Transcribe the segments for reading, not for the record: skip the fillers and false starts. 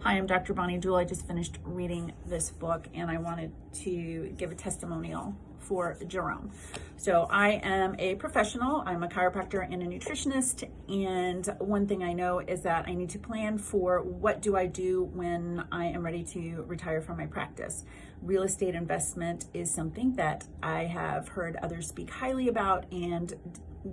Hi, I'm Dr. Bonnie Juul. I just finished reading this book and I wanted to give a testimonial for Jerome. So I am a professional. I'm a chiropractor and a nutritionist. And one thing I know is that I need to plan for what do I do when I am ready to retire from my practice. Real estate investment is something that I have heard others speak highly about and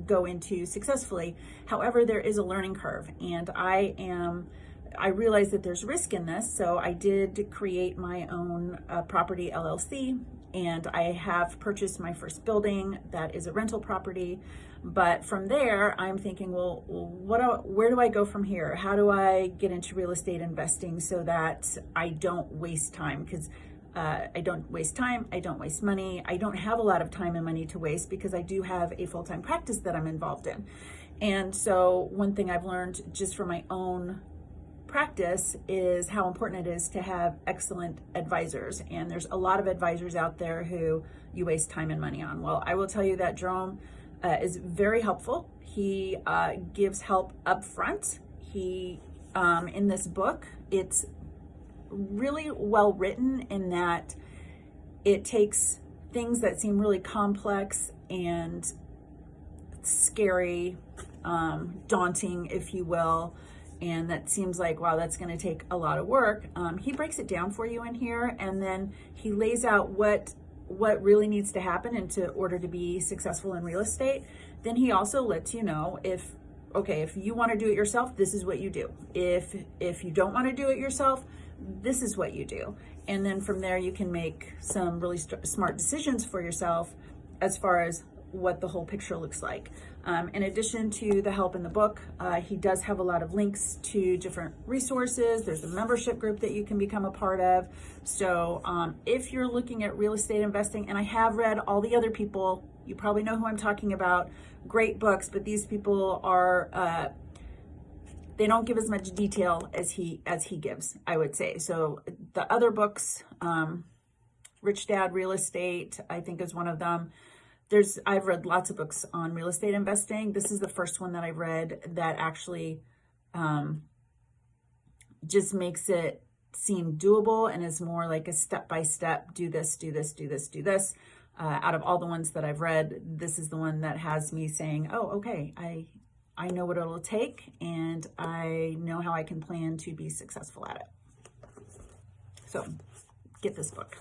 go into successfully. However, there is a learning curve, and I realize that there's risk in this, so I did create my own property LLC, and I have purchased my first building that is a rental property. But from there, I'm thinking, well, where do I go from here? How do I get into real estate investing so that I don't waste time? Because I don't waste time, I don't waste money, I don't have a lot of time and money to waste because I do have a full-time practice that I'm involved in. And so one thing I've learned just from my own practice is how important it is to have excellent advisors. And there's a lot of advisors out there who you waste time and money on. Well, I will tell you that Jerome is very helpful. He gives help up front. He, in this book, it's really well written in that it takes things that seem really complex and scary, daunting, if you will, and that seems like, wow, that's going to take a lot of work. He breaks it down for you in here, and then he lays out what really needs to happen in order to be successful in real estate. Then he also lets you know if you want to do it yourself, this is what you do. If you don't want to do it yourself, this is what you do. And then from there, you can make some really smart decisions for yourself as far as what the whole picture looks like. In addition to the help in the book, he does have a lot of links to different resources. There's a membership group that you can become a part of. So if you're looking at real estate investing, and I have read all the other people, you probably know who I'm talking about, great books, but these people are, they don't give as much detail as he gives, I would say. So the other books, Rich Dad Real Estate, I think is one of them. I've read lots of books on real estate investing. This is the first one that I read that actually just makes it seem doable and is more like a step-by-step, do this, do this, do this, do this. Out of all the ones that I've read, this is the one that has me saying, oh, okay, I know what it'll take and I know how I can plan to be successful at it. So get this book.